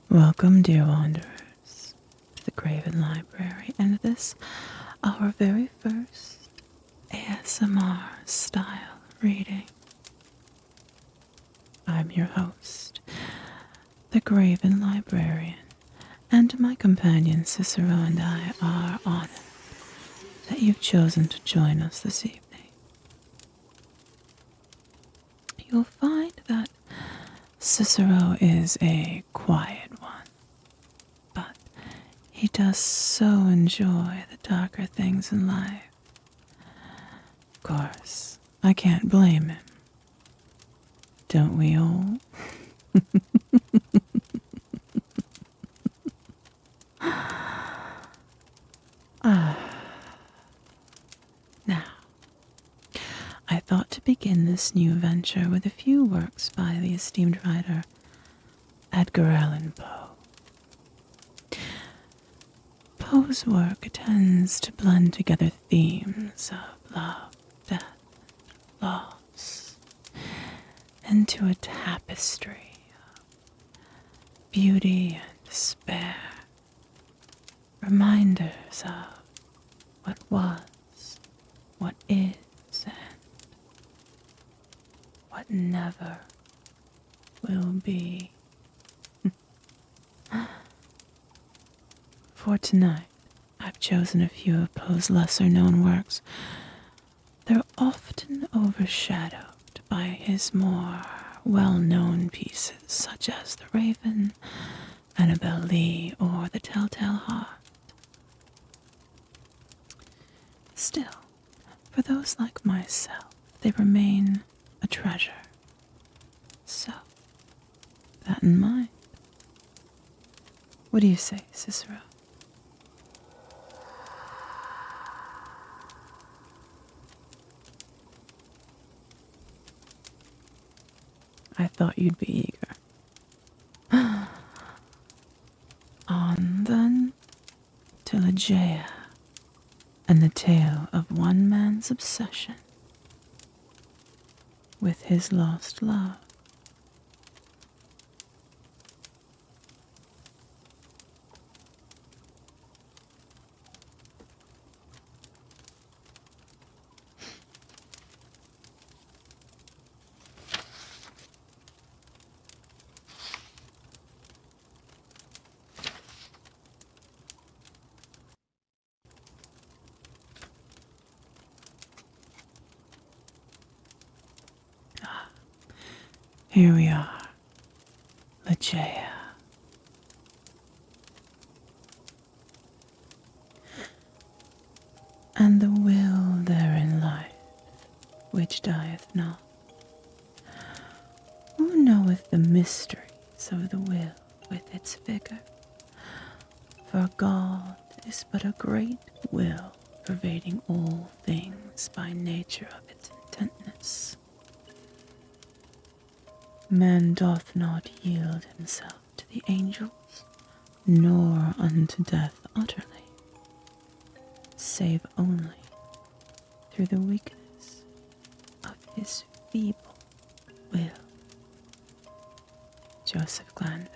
Welcome, dear wanderers, to the Graven Library, and this, our very first ASMR style reading. I'm your host, the Graven Librarian, and my companion Cicero and I are honored that you've chosen to join us this evening. You'll find that Cicero is a quiet one, but he does so enjoy the darker things in life. Of course, I can't blame him. Don't we all? Now, I thought to begin this new venture with a few works by the esteemed writer Edgar Allan Poe. Poe's work tends to blend together themes of love, death, loss, into a tapestry of beauty and despair, reminders of what was, what is, and what never will be. For tonight, I've chosen a few of Poe's lesser-known works. They're often overshadowed by his more well-known pieces, such as The Raven, Annabel Lee, or The Telltale Heart. Still, for those like myself, they remain a treasure. So, that in mind, what do you say, Cicero? I thought you'd be eager. On then to Ligeia and the tale of one man's obsession with his lost love. Here we are, Ligeia. And the will therein lieth, which dieth not. Who knoweth the mysteries of the will with its vigor? For God is but a great will, pervading all things by nature of its intentness. Man doth not yield himself to the angels, nor unto death utterly, save only through the weakness of his feeble will. Joseph Glanville.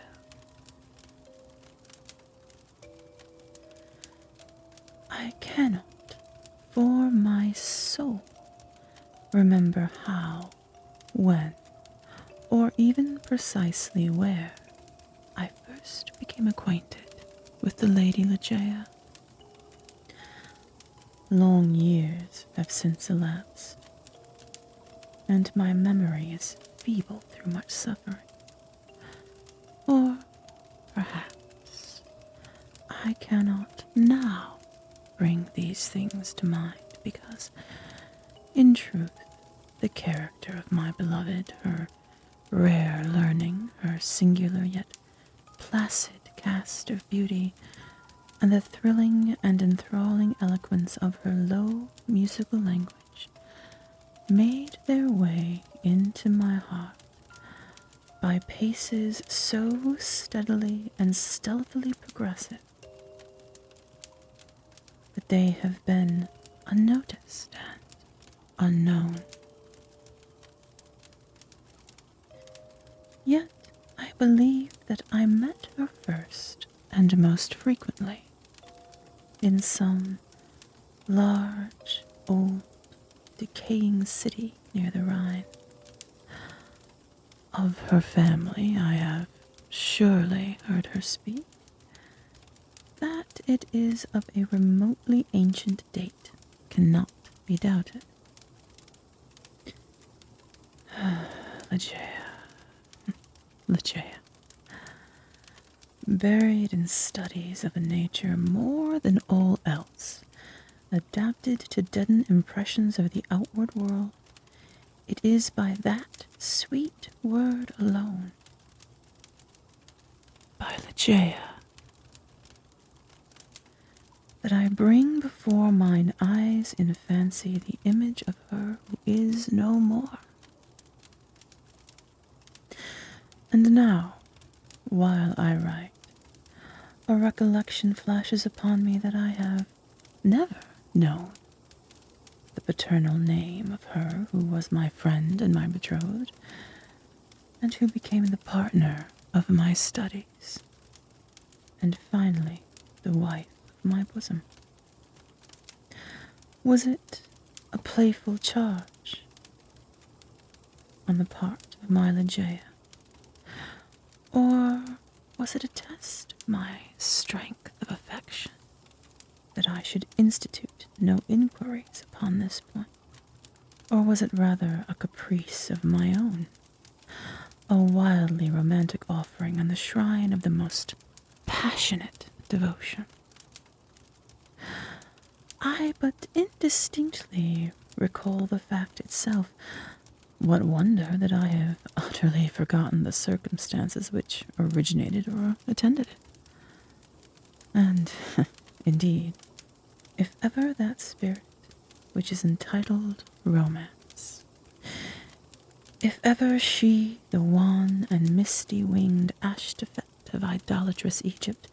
I cannot, for my soul, remember how, when, or even precisely where I first became acquainted with the Lady Ligeia. Long years have since elapsed, and my memory is feeble through much suffering. Or perhaps I cannot now bring these things to mind because, in truth, the character of my beloved, her rare learning, her singular yet placid cast of beauty, and the thrilling and enthralling eloquence of her low musical language made their way into my heart by paces so steadily and stealthily progressive that they have been unnoticed and unknown. Yet I believe that I met her first and most frequently in some large, old, decaying city near the Rhine. Of her family I have surely heard her speak. That it is of a remotely ancient date cannot be doubted. Ligeia. Ligeia. Buried in studies of a nature more than all else, adapted to deaden impressions of the outward world, it is by that sweet word alone, by Ligeia, that I bring before mine eyes in fancy the image of her who is no more. And now, while I write, a recollection flashes upon me that I have never known the paternal name of her who was my friend and my betrothed, and who became the partner of my studies, and finally the wife of my bosom. Was it a playful charge on the part of my Ligeia, or was it a test of my strength of affection that I should institute no inquiries upon this point? Or was it rather a caprice of my own, a wildly romantic offering on the shrine of the most passionate devotion? I but indistinctly recall the fact itself. What wonder that I have utterly forgotten the circumstances which originated or attended it. And, indeed, if ever that spirit which is entitled romance, if ever she, the wan and misty-winged Ashtafet of idolatrous Egypt,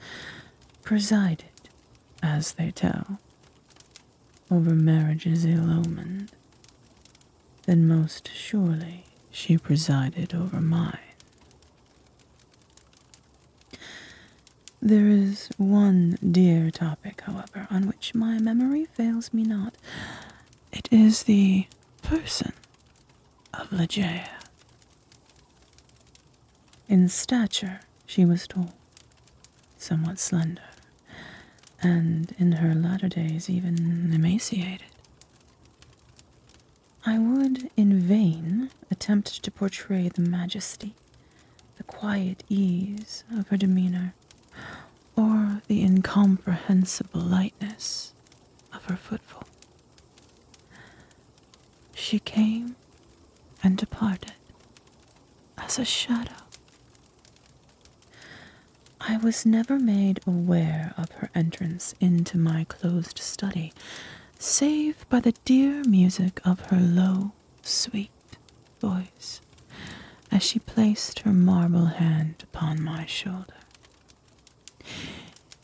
presided, as they tell, over marriages ill-omened, then most surely she presided over mine. There is one dear topic, however, on which my memory fails me not. It is the person of Ligeia. In stature, she was tall, somewhat slender, and in her latter days even emaciated. I would in vain attempt to portray the majesty, the quiet ease of her demeanor, or the incomprehensible lightness of her footfall. She came and departed as a shadow. I was never made aware of her entrance into my closed study, save by the dear music of her low, sweet voice, as she placed her marble hand upon my shoulder.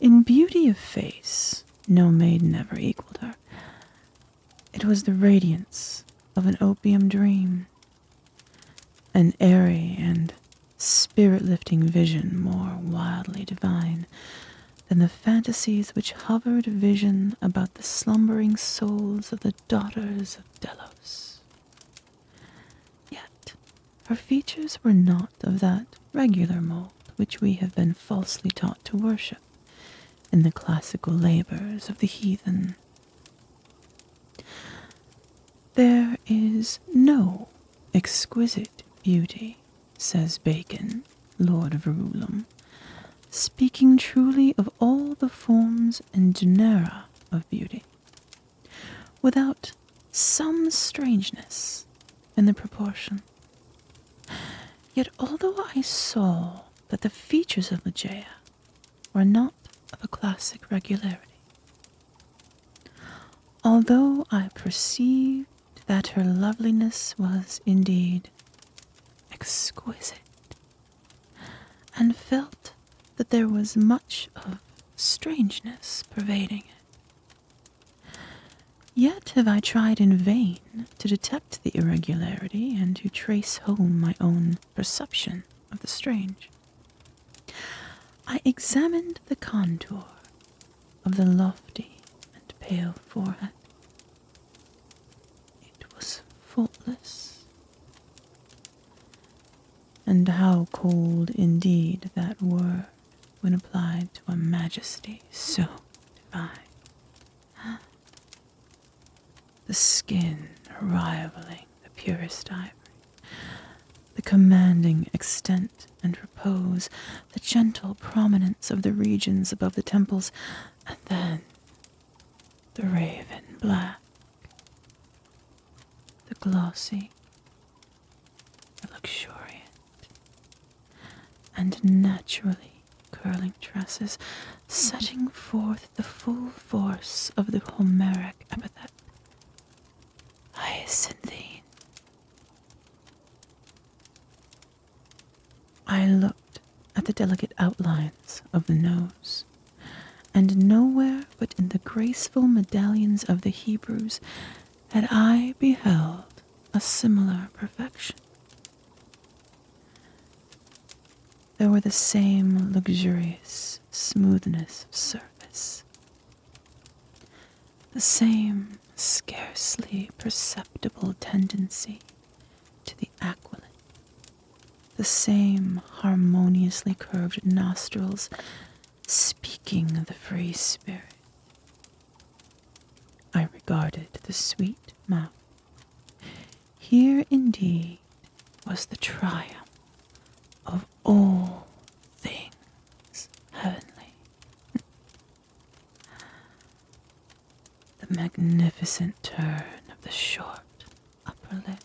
In beauty of face, no maiden ever equaled her. It was the radiance of an opium dream, an airy and spirit-lifting vision more wildly divine than the fantasies which hovered vision about the slumbering souls of the daughters of Delos. Yet her features were not of that regular mold which we have been falsely taught to worship in the classical labors of the heathen. There is no exquisite beauty, says Bacon, Lord of Verulam, speaking truly of all the forms and genera of beauty, without some strangeness in the proportion. Yet although I saw that the features of Ligeia were not of a classic regularity, although I perceived that her loveliness was indeed exquisite, and felt that there was much of strangeness pervading it, yet have I tried in vain to detect the irregularity and to trace home my own perception of the strange. I examined the contour of the lofty and pale forehead. It was faultless. And how cold indeed that word when applied to a majesty so divine. The skin rivaling the purest ivory, the commanding extent and repose, the gentle prominence of the regions above the temples, and then the raven black, the glossy, the luxuriant, and naturally curling tresses, setting forth the full force of the Homeric epithet, hyacinthine. I looked at the delicate outlines of the nose, and nowhere but in the graceful medallions of the Hebrews had I beheld a similar perfection. There were the same luxurious smoothness of surface, the same scarcely perceptible tendency to the aquiline, the same harmoniously curved nostrils speaking the free spirit. I regarded the sweet mouth. Here indeed was the triumph of all things heavenly. The magnificent turn of the short upper lip,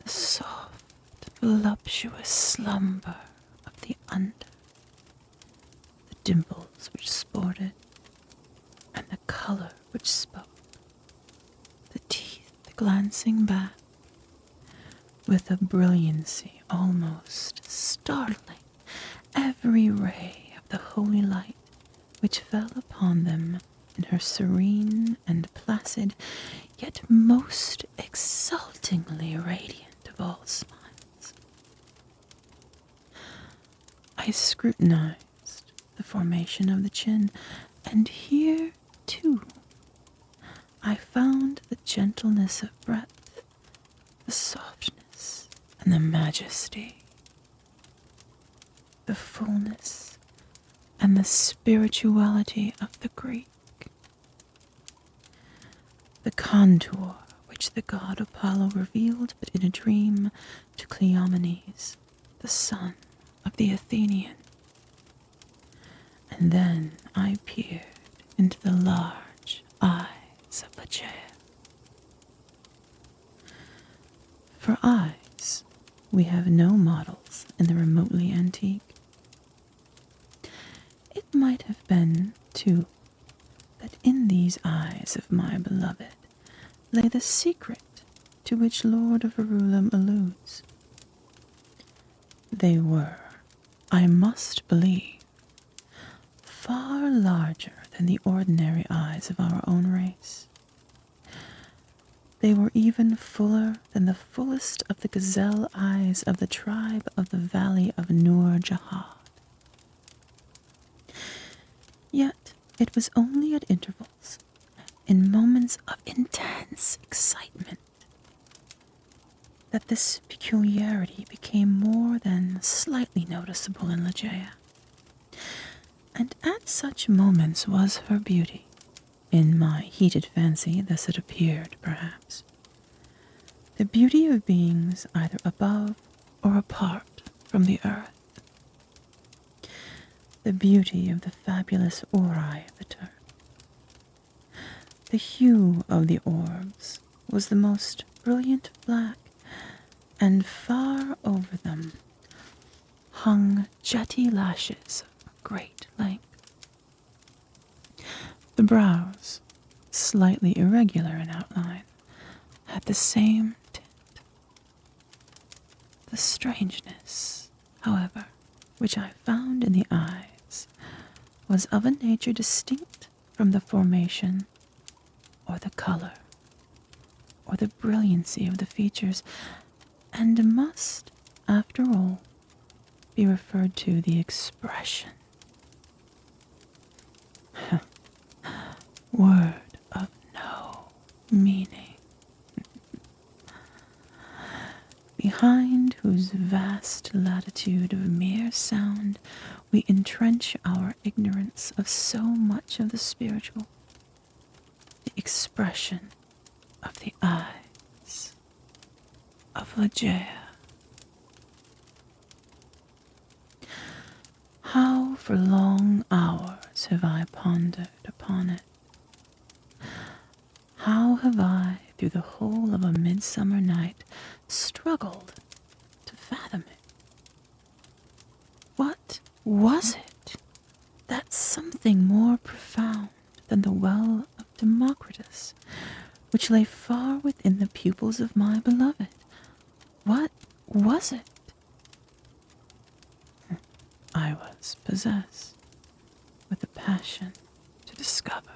the soft, voluptuous slumber of the under, the dimples which sported, and the color which spoke, the teeth glancing back, with a brilliancy almost startling every ray of the holy light which fell upon them in her serene and placid, yet most exultingly radiant of all smiles. I scrutinized the formation of the chin, and here, too, I found the gentleness of breadth, the softness and the majesty, the fullness and the spirituality of the Greek, the contour which the god Apollo revealed but in a dream to Cleomenes, the son of the Athenian. And then I peered into the large eyes of Ligeia. For eyes, we have no models in the remotely antique. It might have been, too, that in these eyes of my beloved lay the secret to which Lord of Verulam alludes. They were, I must believe, far larger than the ordinary eyes of our own race. They were even fuller than the fullest of the gazelle eyes of the tribe of the valley of Nur Jahad. Yet it was only at intervals, in moments of intense excitement, that this peculiarity became more than slightly noticeable in Ligeia. And at such moments was her beauty, in my heated fancy thus it appeared, perhaps, the beauty of beings either above or apart from the earth, the beauty of the fabulous ori of the Turk. The hue of the orbs was the most brilliant black, and far over them hung jetty lashes of great length. The brows, slightly irregular in outline, had the same tint. The strangeness, however, which I found in the eyes was of a nature distinct from the formation, or the color, or the brilliancy of the features, and must, after all, be referred to the expression. Word of no meaning, behind whose vast latitude of mere sound we entrench our ignorance of so much of the spiritual, the expression of the eyes of Ligeia. How for long hours have I pondered upon it? How have I, through the whole of a midsummer night, struggled to fathom it? What was it? That something more profound than the well of Democritus, which lay far within the pupils of my beloved. What was it? I was possessed with a passion to discover.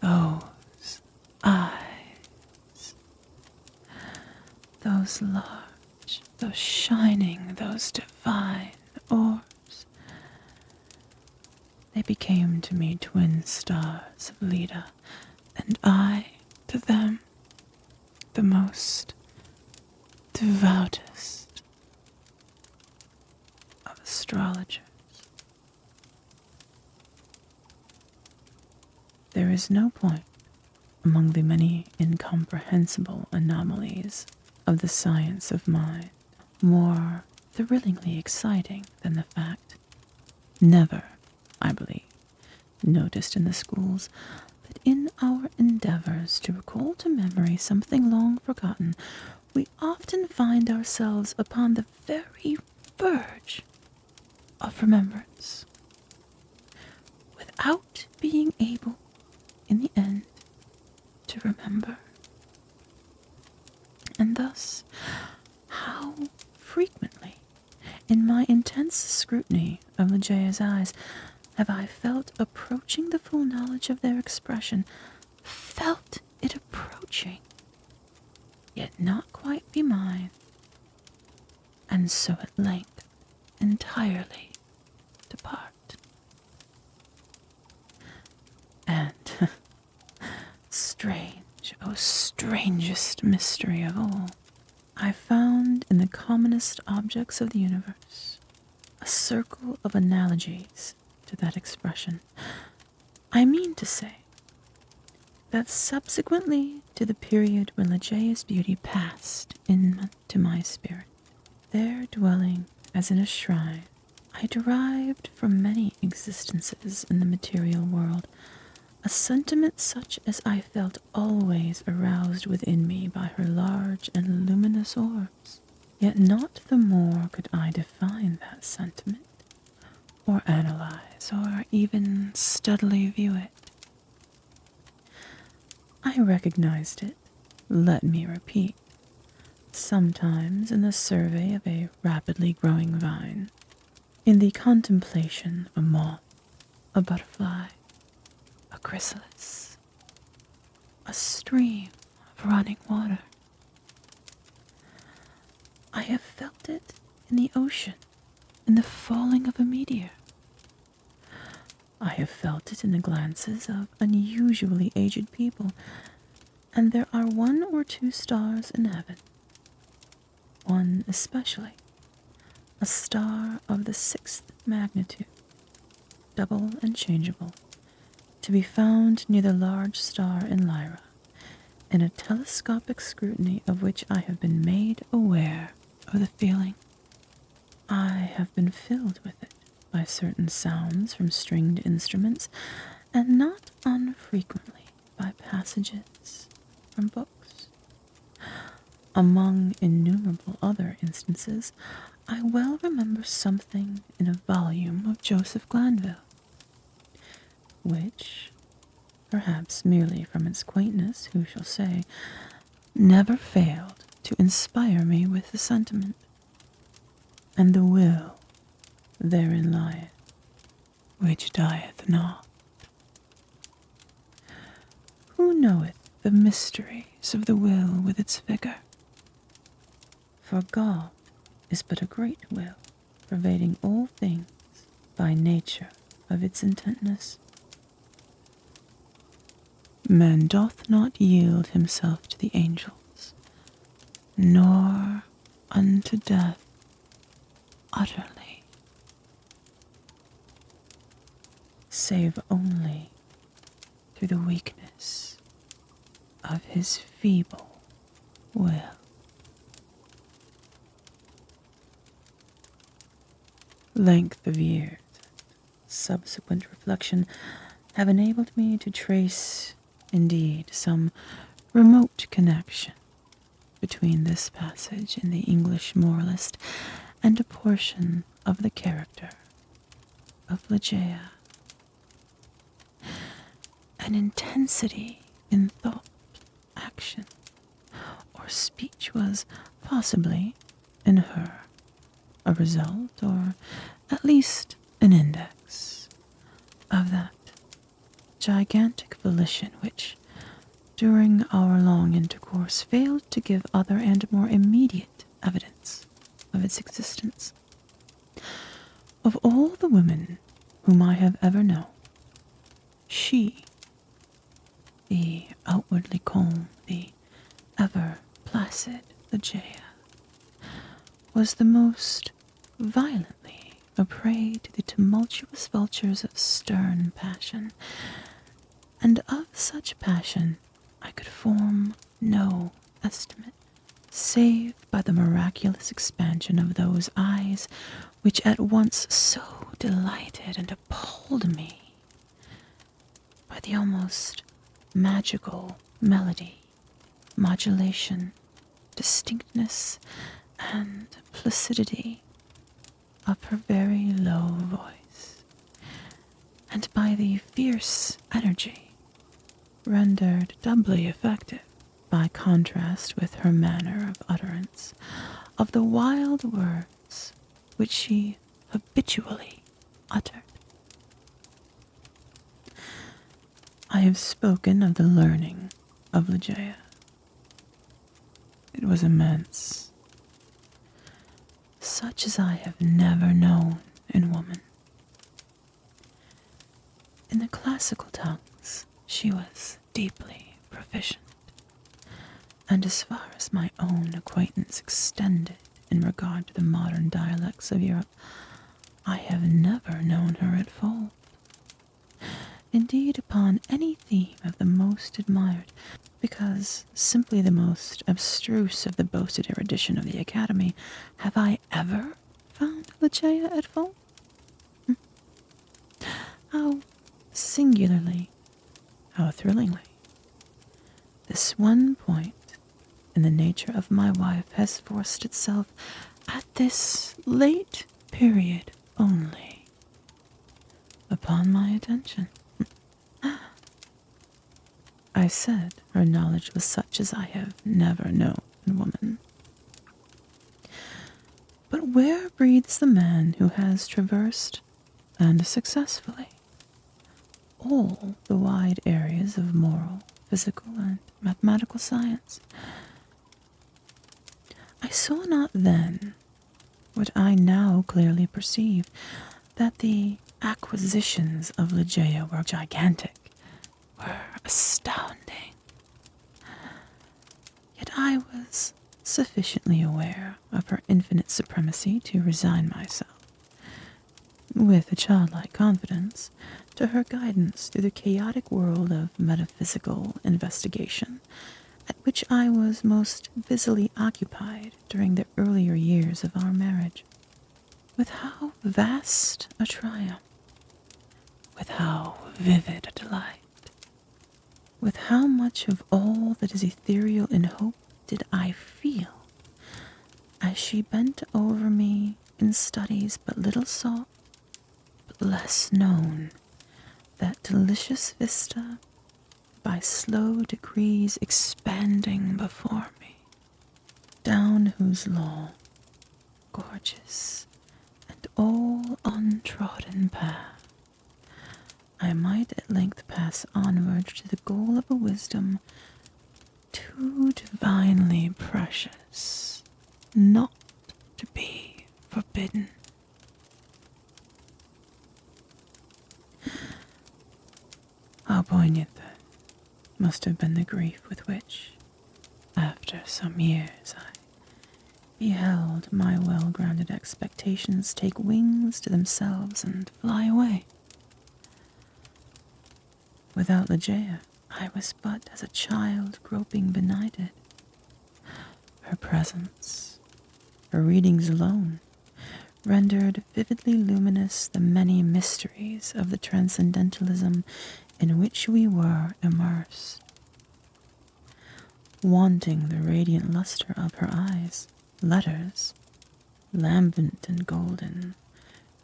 Those eyes, those large, those shining, those divine orbs, they became to me twin stars of Leda, and I to them the most devoutest of astrologers. There is no point among the many incomprehensible anomalies of the science of mind more thrillingly exciting than the fact, never, I believe, noticed in the schools, that in our endeavors to recall to memory something long forgotten, we often find ourselves upon the very verge of remembrance, without being able, in the end, to remember. And thus, how frequently, in my intense scrutiny of Ligeia's eyes, have I felt approaching the full knowledge of their expression, felt it approaching, yet not quite be mine, and so at length entirely depart. And strange, oh strangest mystery of all, I found in the commonest objects of the universe a circle of analogies to that expression. I mean to say that subsequently to the period when Ligeia's beauty passed into my spirit, there dwelling as in a shrine, I derived from many existences in the material world a sentiment such as I felt always aroused within me by her large and luminous orbs. Yet not the more could I define that sentiment, or analyze, or even steadily view it. I recognized it, let me repeat, sometimes in the survey of a rapidly growing vine, in the contemplation of a moth, a butterfly, a chrysalis, a stream of running water. I have felt it in the ocean, in the falling of a meteor. I have felt it in the glances of unusually aged people, and there are one or two stars in heaven, one especially, a star of the 6th magnitude, double and changeable, to be found near the large star in Lyra, in a telescopic scrutiny of which I have been made aware of the feeling. I have been filled with it by certain sounds from stringed instruments, and not unfrequently by passages from books. Among innumerable other instances, I well remember something in a volume of Joseph Glanville, which, perhaps merely from its quaintness, who shall say, never failed to inspire me with the sentiment. And the will therein lieth, which dieth not. Who knoweth the mysteries of the will with its vigor? For God is but a great will, pervading all things by nature of its intentness. Man doth not yield himself to the angels, nor unto death utterly, save only through the weakness of his feeble will. Length of years, subsequent reflection have enabled me to trace, indeed, some remote connection between this passage in the English moralist and a portion of the character of Ligeia. An intensity in thought, action, or speech was possibly, in her, a result, or at least an index, of that gigantic volition which, during our long intercourse, failed to give other and more immediate evidence of its existence. Of all the women whom I have ever known, she, the outwardly calm, the ever placid Ligeia, was the most violently a prey to the tumultuous vultures of stern passion, and of such passion I could form no estimate, save by the miraculous expansion of those eyes which at once so delighted and appalled me, by the almost magical melody, modulation, distinctness, and placidity of her very low voice, and by the fierce energy rendered doubly effective by contrast with her manner of utterance of the wild words which she habitually uttered. I have spoken of the learning of Ligeia. It was immense, such as I have never known in woman. In the classical tongues she was deeply proficient, and as far as my own acquaintance extended in regard to the modern dialects of Europe, I have never known her at fault. Indeed, upon any theme of the most admired, because simply the most abstruse of the boasted erudition of the Academy, have I ever found Ligeia at fault? How singularly, how thrillingly, this one point in the nature of my wife has forced itself at this late period only upon my attention. I said her knowledge was such as I have never known in woman. But where breathes the man who has traversed, and successfully, all the wide areas of moral, physical, and mathematical science? I saw not then what I now clearly perceive, that the acquisitions of Ligeia were gigantic, were astounding. Yet I was sufficiently aware of her infinite supremacy to resign myself, with a childlike confidence, to her guidance through the chaotic world of metaphysical investigation, at which I was most busily occupied during the earlier years of our marriage. With how vast a triumph, with how vivid a delight, with how much of all that is ethereal in hope did I feel, as she bent over me in studies but little sought, but less known, that delicious vista by slow degrees expanding before me, down whose long, gorgeous, and all untrodden path I might at length pass onward to the goal of a wisdom too divinely precious not to be forbidden. How poignant then must have been the grief with which, after some years, I beheld my well-grounded expectations take wings to themselves and fly away. Without Ligeia, I was but as a child groping benighted. Her presence, her readings alone, rendered vividly luminous the many mysteries of the transcendentalism in which we were immersed. Wanting the radiant luster of her eyes, letters, lambent and golden,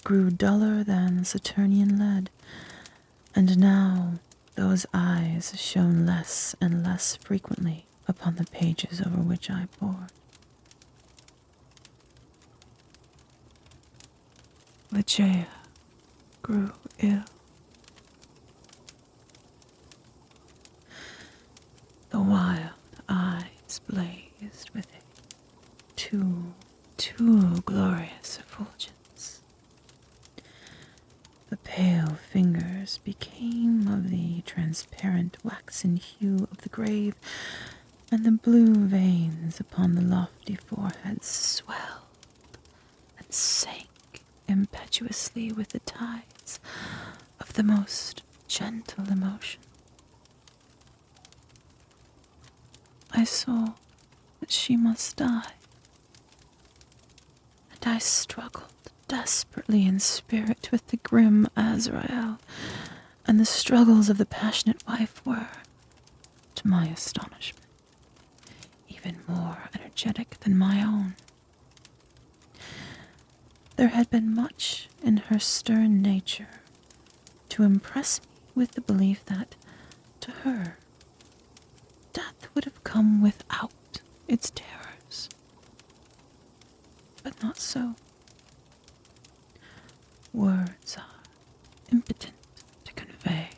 grew duller than Saturnian lead, and now those eyes shone less and less frequently upon the pages over which I pored. Ligeia grew ill. The wild eyes blazed with a too glorious effulgence. The pale fingers became of the transparent waxen hue of the grave, and the blue veins upon the lofty forehead swelled and sank impetuously with the tides of the most gentle emotion. I saw that she must die, and I struggled desperately in spirit with the grim Azrael, and the struggles of the passionate wife were, to my astonishment, even more energetic than my own. There had been much in her stern nature to impress me with the belief that, to her, death would have come without its terrors. But not so. Words are impotent to convey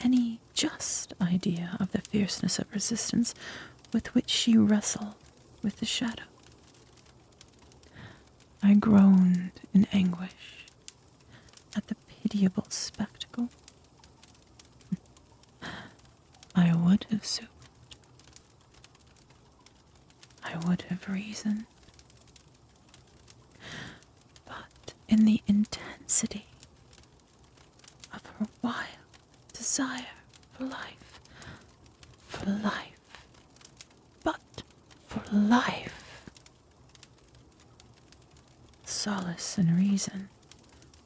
any just idea of the fierceness of resistance with which she wrestled with the shadow. I groaned in anguish at the pitiable spectacle. I would have soothed. I would have reasoned. But in the intensity of her wild desire for life, but for life, solace and reason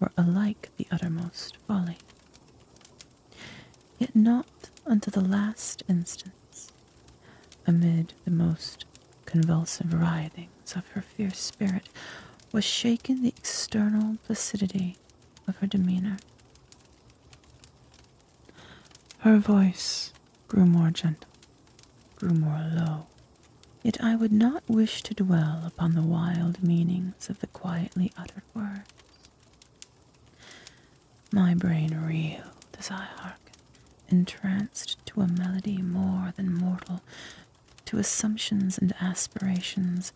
were alike the uttermost folly. Yet not unto the last instance, amid the most convulsive writhings of her fierce spirit, was shaken the external placidity of her demeanor. Her voice grew more gentle, grew more low, yet I would not wish to dwell upon the wild meanings of the quietly uttered words. My brain reeled as I hearkened, entranced to a melody more than mortal, to assumptions and aspirations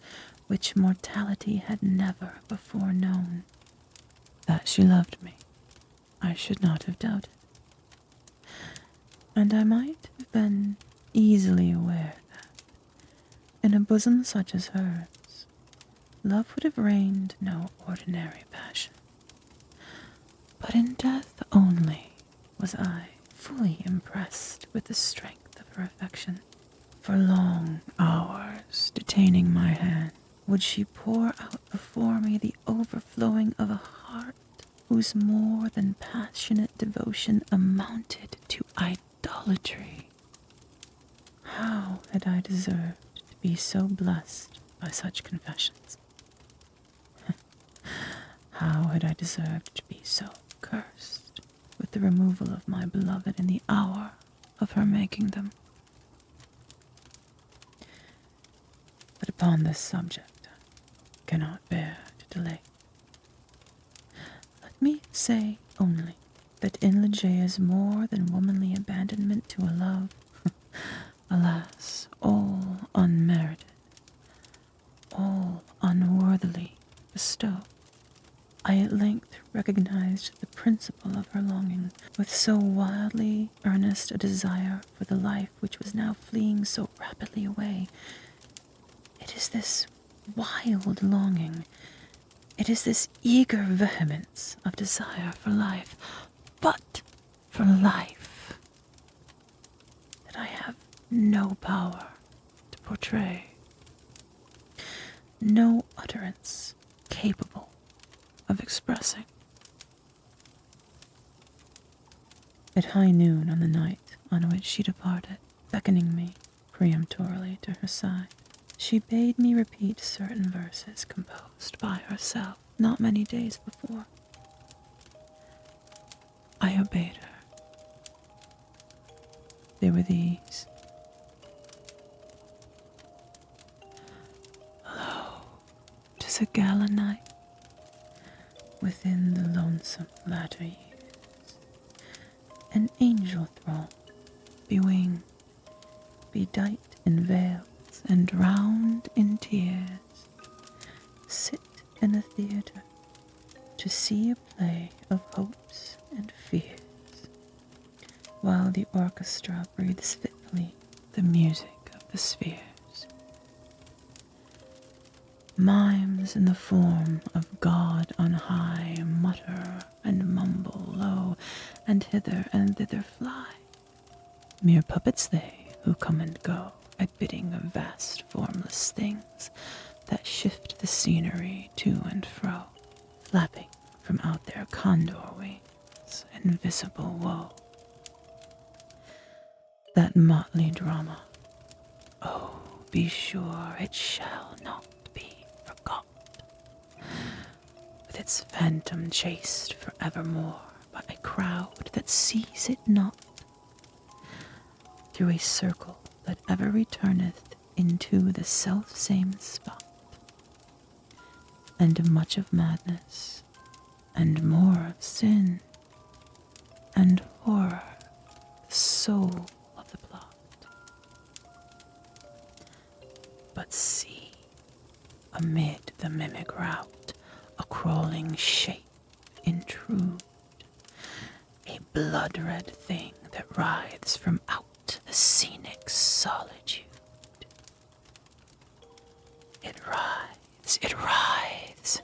which mortality had never before known. That she loved me, I should not have doubted, and I might have been easily aware that, in a bosom such as hers, love would have reigned no ordinary passion. But in death only was I fully impressed with the strength of her affection. For long hours, detaining my hand, would she pour out before me the overflowing of a heart whose more than passionate devotion amounted to idolatry. How had I deserved to be so blessed by such confessions? How had I deserved to be so cursed with the removal of my beloved in the hour of her making them? But upon this subject I cannot bear to delay. Let me say only that in Ligeia's more than womanly abandonment to a love, alas, all unmerited, all unworthily bestow. I at length recognized the principle of her longing, with so wildly earnest a desire for the life which was now fleeing so rapidly away. It is this wild longing, it is this eager vehemence of desire for life, but for life, that I have no power to portray, no utterance capable of expressing. At high noon on the night on which she departed, beckoning me peremptorily to her side, she bade me repeat certain verses composed by herself not many days before. I obeyed her. They were these: Lo, 'tis a gala night within the lonesome latter years, an angel throng, bewinged, bedight in veils and drowned in tears, sit in a theatre to see a play of hopes and fears, while the orchestra breathes fitfully the music of the spheres. Mimes in the form of God on high mutter and mumble low, and hither and thither fly. Mere puppets they, who come and go at bidding of vast formless things that shift the scenery to and fro, flapping from out their condor wings invisible woe. That motley drama, oh, be sure it shall not be forgot, with its phantom chased forevermore by a crowd that sees it not, through a circle that ever returneth into the self-same spot, and much of madness, and more of sin, and horror, the soul of the plot. But see, amid the mimic rout, a crawling shape intrude, a blood-red thing that writhes from out the scenic solitude. It writhes,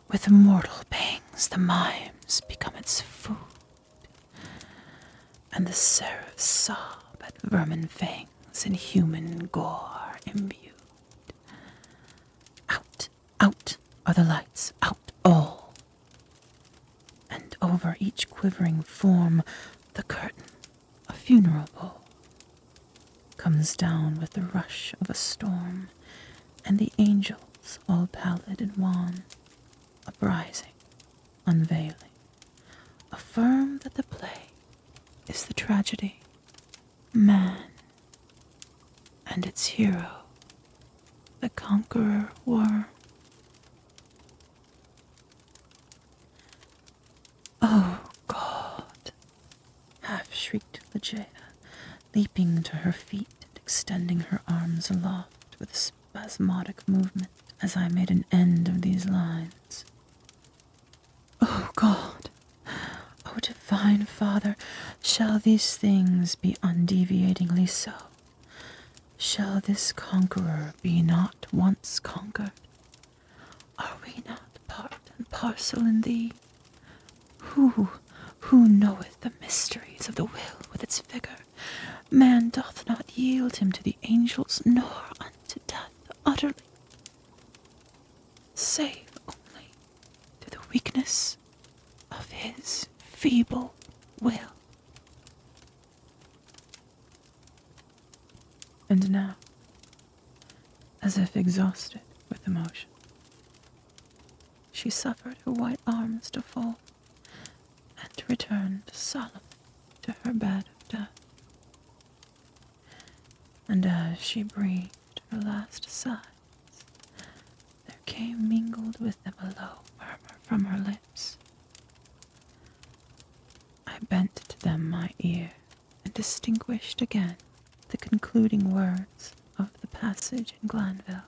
with mortal pangs the mimes become its food, and the seraphs sob at vermin fangs in human gore imbued. Out, out are the lights, out all, and over each quivering form the curtain, a funeral pall, comes down with the rush of a storm, and the angels, all pallid and wan, uprising, unveiling, affirm that the play is the tragedy, man, and its hero, the conqueror worm. Oh, God! Half shrieked Ligeia, leaping to her feet and extending her arms aloft with a spasmodic movement as I made an end of these lines. Oh, God! Oh, divine Father, shall these things be undeviatingly so? Shall this conqueror be not once conquered? Are we not part and parcel in thee? Who knoweth the mysteries of the will with its vigor? Man doth not yield him to the angels, nor unto death utterly, save only to the weakness of his feeble will. And now, as if exhausted with emotion, she suffered her white arms to fall and returned solemnly to her bed of death. And as she breathed her last sighs, there came mingled with them a low murmur from her lips. I bent to them my ear and distinguished again the concluding words of the passage in Glanville.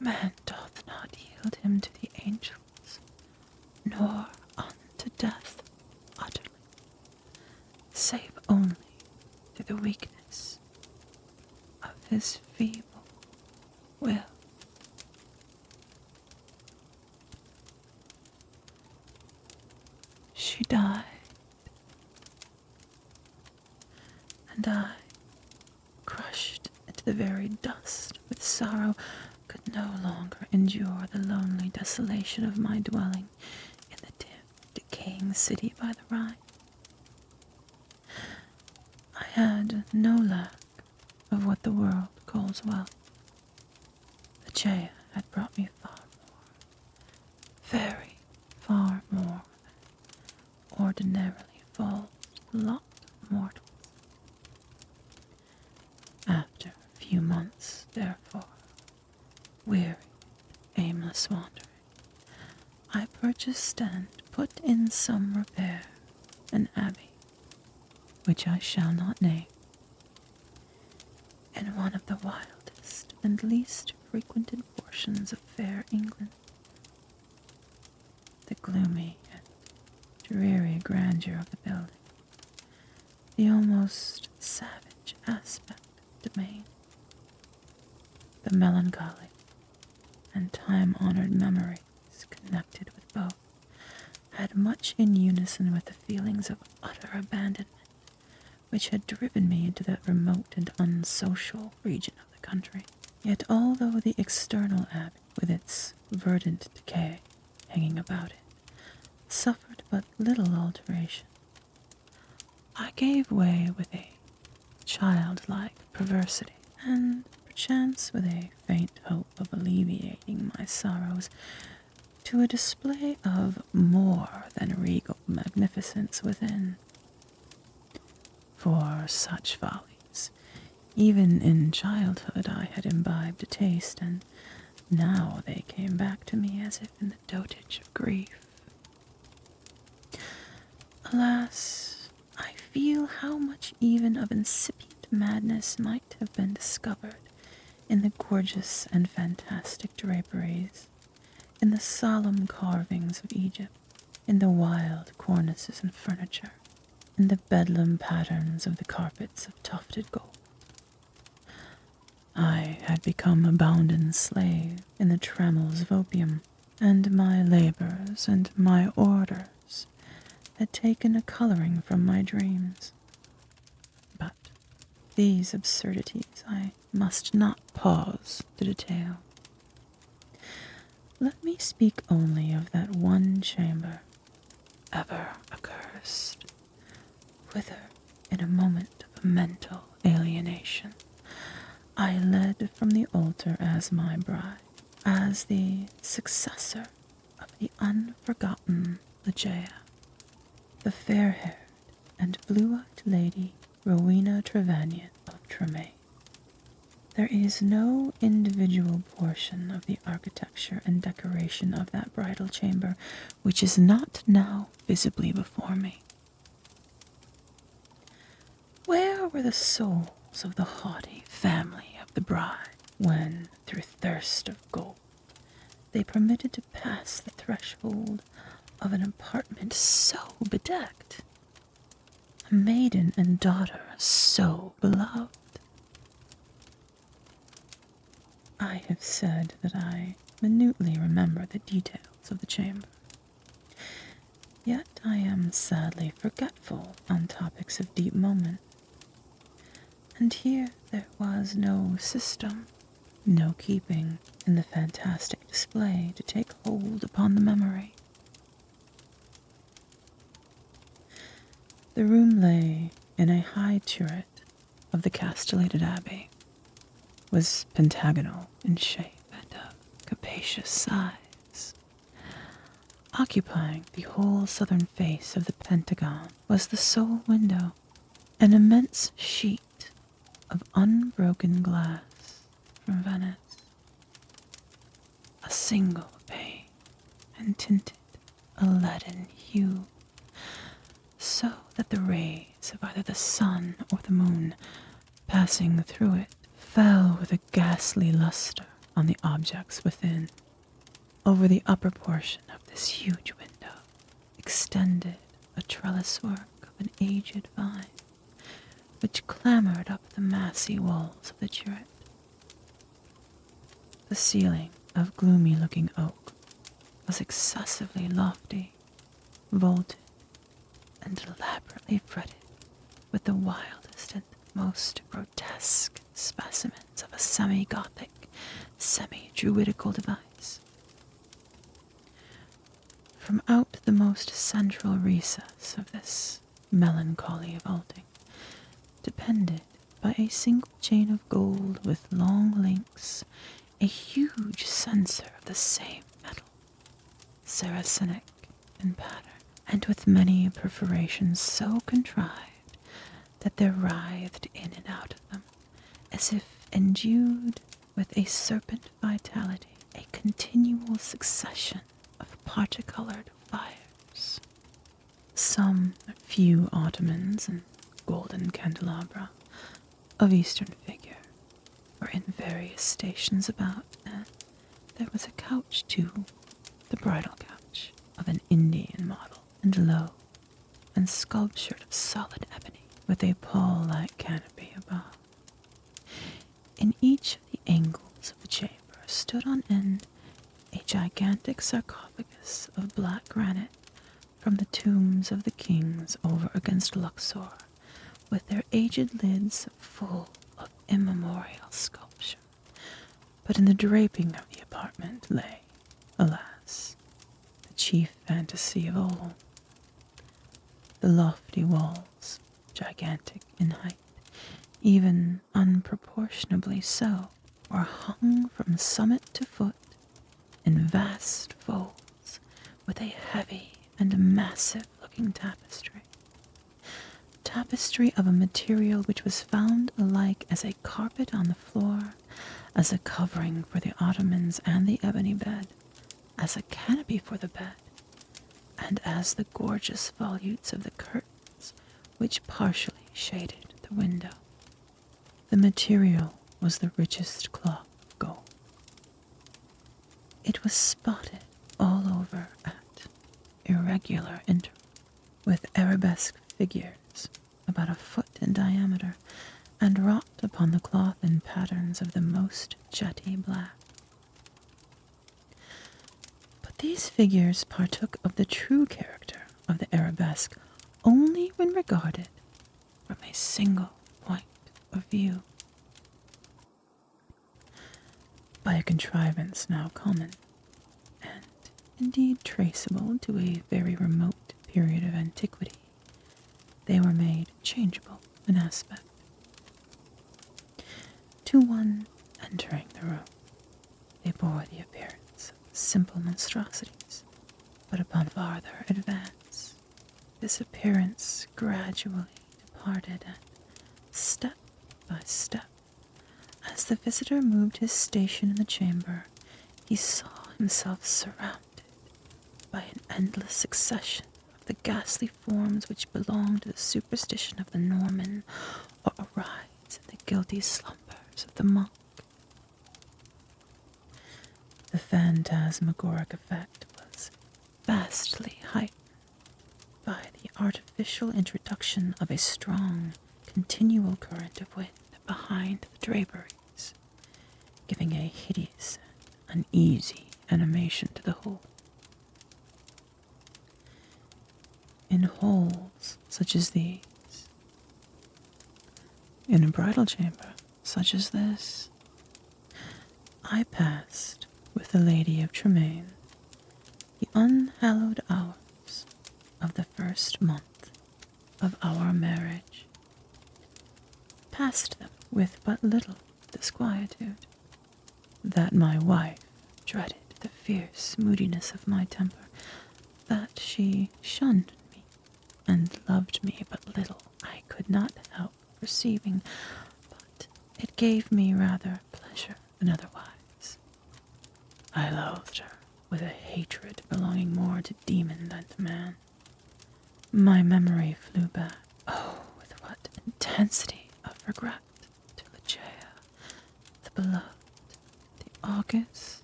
Man doth not yield him to the angels, nor unto death utterly, save only through the weakness of his feeble will. She died, and I, crushed into the very dust with sorrow, could no longer endure the lonely desolation of my dwelling in the dim, decaying city by the Rhine. I had no lack of what the world calls wealth. Ligeia had brought me far more, very far more than ordinarily falls to the lot of mortals. After a few months, therefore, weary, aimless wandering, I purchased and put in some repair an abbey, which I shall not name, in one of the wildest and least frequented portions of fair England. The gloomy and dreary grandeur of the building, the almost savage aspect of the domain, the melancholy and time-honored memories connected with both, had much in unison with the feelings of utter abandonment which had driven me into that remote and unsocial region of the country. Yet although the external abbey, with its verdant decay hanging about it, suffered but little alteration, I gave way with a childlike perversity, and perchance with a faint hope of alleviating my sorrows, to a display of more than regal magnificence within. For such follies, even in childhood I had imbibed a taste, and now they came back to me as if in the dotage of grief. Alas, I feel how much even of incipient madness might have been discovered in the gorgeous and fantastic draperies, in the solemn carvings of Egypt, in the wild cornices and furniture, in the bedlam patterns of the carpets of tufted gold. I had become a bounden slave in the trammels of opium, and my labors and my orders had taken a coloring from my dreams. But these absurdities I must not pause to detail. Let me speak only of that one chamber, ever accursed, whither, in a moment of mental alienation, I led from the altar as my bride, as the successor of the unforgotten Ligeia, the fair-haired and blue-eyed lady Rowena Trevanion of Tremaine. There is no individual portion of the architecture and decoration of that bridal chamber which is not now visibly before me. Where were the souls of the haughty family of the bride when, through thirst of gold, they permitted to pass the threshold of an apartment so bedecked, a maiden and daughter so beloved? I have said that I minutely remember the details of the chamber. Yet I am sadly forgetful on topics of deep moment. And here there was no system, no keeping in the fantastic display to take hold upon the memory. The room lay in a high turret of the castellated abbey, was pentagonal in shape and of capacious size. Occupying the whole southern face of the pentagon was the sole window, an immense sheet of unbroken glass from Venice, a single pane, and tinted a leaden hue, so that the rays of either the sun or the moon passing through it fell with a ghastly luster on the objects within. Over the upper portion of this huge window extended a trellis work of an aged vine, which clambered up the massy walls of the turret. The ceiling of gloomy-looking oak was excessively lofty, vaulted, and elaborately fretted with the wildest and most grotesque specimens of a semi-Gothic, semi-Druidical device. From out the most central recess of this melancholy vaulting depended by a single chain of gold with long links a huge censer of the same metal, Saracenic in pattern, and with many perforations so contrived that there writhed in and out of them, as if endued with a serpent vitality, a continual succession of parti-colored fires. Some few ottomans and golden candelabra of Eastern figure were in various stations about, and there was a couch too, the bridal couch of an Indian model, and low and sculptured of solid ebony, with a pall-like canopy above. In each of the angles of the chamber stood on end a gigantic sarcophagus of black granite from the tombs of the kings over against Luxor, with their aged lids full of immemorial sculpture. But in the draping of the apartment lay, alas, the chief fantasy of all. The lofty walls, gigantic in height, even unproportionably so, were hung from summit to foot in vast folds with a heavy and massive-looking tapestry. Tapestry of a material which was found alike as a carpet on the floor, as a covering for the ottomans and the ebony bed, as a canopy for the bed, and as the gorgeous volutes of the curtains which partially shaded the window. The material was the richest cloth of gold. It was spotted all over at irregular intervals with arabesque figures about a foot in diameter, and wrought upon the cloth in patterns of the most jetty black. But these figures partook of the true character of the arabesque only when regarded from a single point of view. By a contrivance now common, and indeed traceable to a very remote period of antiquity, they were made changeable in aspect. To one entering the room, they bore the appearance of simple monstrosities, but upon farther advance, this appearance gradually departed, and step by step, as the visitor moved his station in the chamber, he saw himself surrounded by an endless succession of the ghastly forms which belonged to the superstition of the Norman, or arise in the guilty slumbers of the monk. The phantasmagoric effect was vastly heightened by the artificial introduction of a strong, continual current of wind behind the draperies, giving a hideous and uneasy animation to the whole. In halls such as these, in a bridal chamber such as this, I passed with the Lady of Tremaine the unhallowed hours of the first month of our marriage. Passed them with but little disquietude, that my wife dreaded the fierce moodiness of my temper, that she shunned me and loved me but little, I could not help perceiving, but it gave me rather pleasure than otherwise. I loathed her with a hatred belonging more to demon than to man. My memory flew back, oh, with what intensity of regret, to Ligeia, the beloved, the august,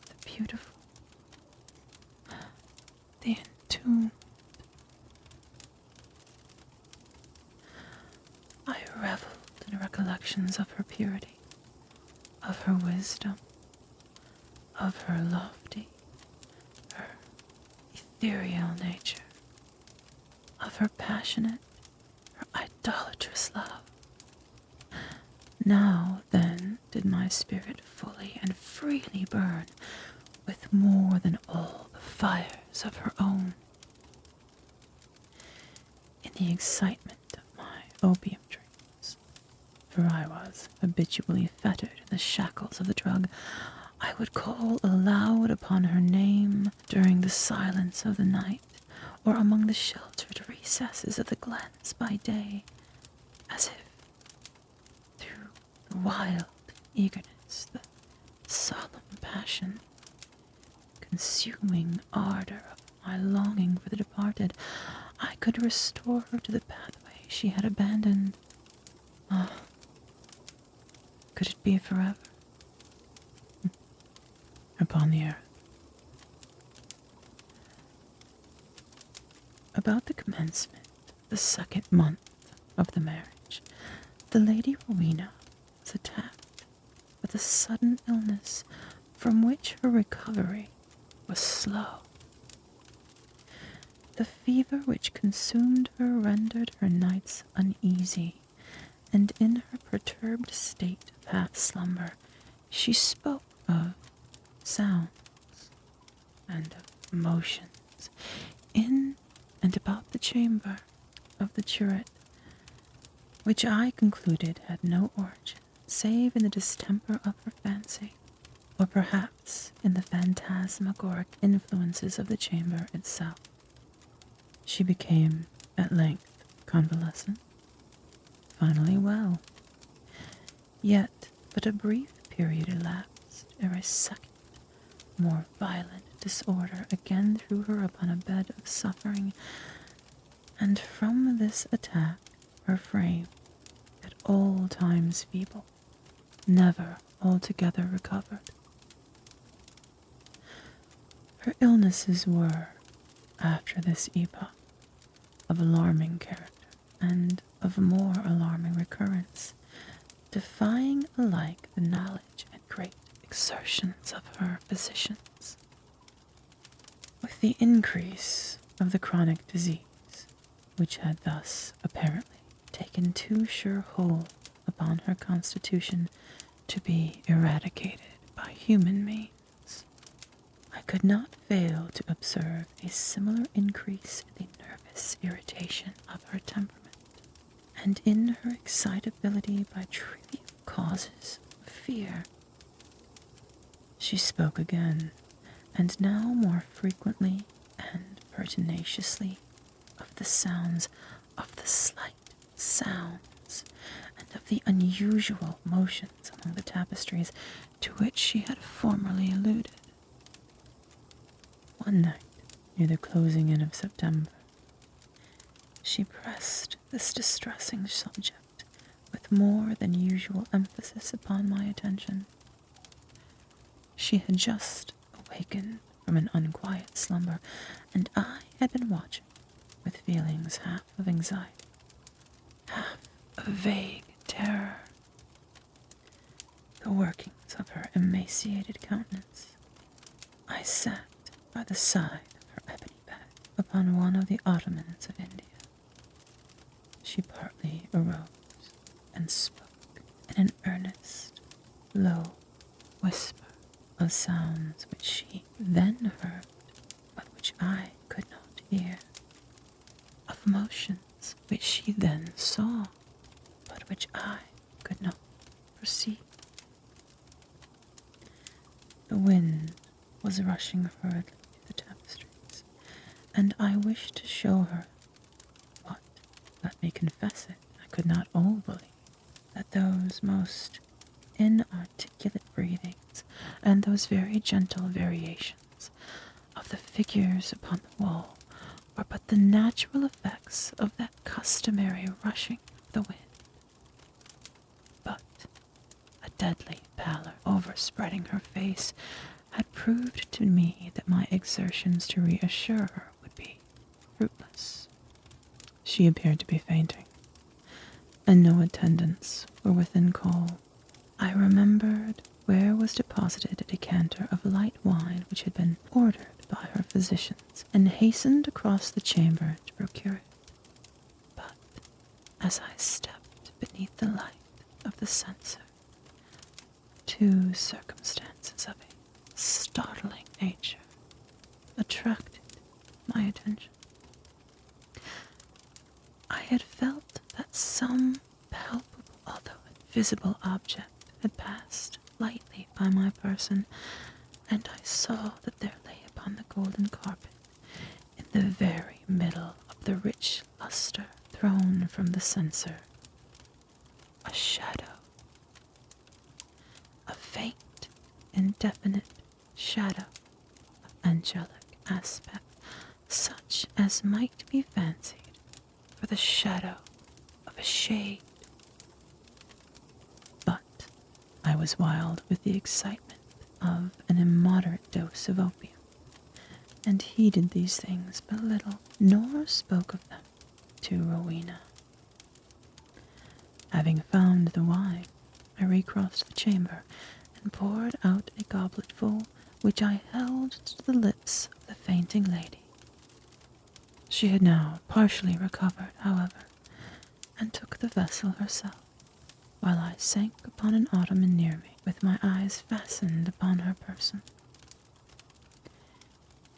the beautiful, the entombed. I reveled in recollections of her purity, of her wisdom, of her lofty, her ethereal nature, of her passionate, her idolatrous love. Now, then, did my spirit fully and freely burn with more than all the fires of her own. In the excitement of my opium dreams, for I was habitually fettered in the shackles of the drug, I would call aloud upon her name during the silence of the night, or among the sheltered recesses of the glens by day, as if through the wild eagerness, the solemn passion, consuming ardor of my longing for the departed, I could restore her to the pathway she had abandoned. Ah, could it be forever? Upon the earth. About the commencement, the 2nd month of the marriage, the Lady Rowena was attacked with a sudden illness from which her recovery was slow. The fever which consumed her rendered her nights uneasy, and in her perturbed state of half-slumber she spoke of sounds and of motions in and about the chamber of the turret, which I concluded had no origin save in the distemper of her fancy, or perhaps in the phantasmagoric influences of the chamber itself. She became at length convalescent, finally well. Yet but a brief period elapsed ere a second, more violent disorder again threw her upon a bed of suffering, and from this attack her frame, at all times feeble, never altogether recovered. Her illnesses were, after this epoch, of alarming character and of more alarming recurrence, defying alike the knowledge and great exertions of her physicians. With the increase of the chronic disease, which had thus apparently taken too sure hold upon her constitution to be eradicated by human means, I could not fail to observe a similar increase in the nervous irritation of her temperament, and in her excitability by trivial causes of fear. She spoke again, and now more frequently and pertinaciously, of the sounds, of the slight sounds, and of the unusual motions among the tapestries to which she had formerly alluded. One night, near the closing in of September, she pressed this distressing subject with more than usual emphasis upon my attention. She had just awakened from an unquiet slumber, and I had been watching with feelings half of anxiety, half of vague terror, the workings of her emaciated countenance. I sat by the side of her ebony bed upon one of the ottomans of India. She partly arose and spoke in an earnest, low whisper of sounds which she then heard, but which I could not hear, of motions which she then saw, but which I could not perceive. The wind was rushing hurriedly through the tapestries, and I wished to show her what, let me confess it, I could not all believe, that those most inarticulate breathings and those very gentle variations of the figures upon the wall were but the natural effects of that customary rushing of the wind. But a deadly pallor overspreading her face had proved to me that my exertions to reassure her would be fruitless. She appeared to be fainting, and no attendants were within call. I remembered where was deposited a decanter of light wine which had been ordered by her physicians, and hastened across the chamber to procure it. But as I stepped beneath the light of the censer, two circumstances of a startling nature attracted my attention. I had felt that some palpable, although invisible object had passed lightly by my person, and I saw that there lay upon the golden carpet, in the very middle of the rich luster thrown from the censer, a shadow, a faint, indefinite shadow of angelic aspect, such as might be fancied for the shadow of a shade. But I was wild with the excitement of an immoderate dose of opium, and heeded these things but little, nor spoke of them to Rowena. Having found the wine, I recrossed the chamber and poured out a gobletful, which I held to the lips of the fainting lady. She had now partially recovered, however, and took the vessel herself, while I sank upon an ottoman near me, with my eyes fastened upon her person.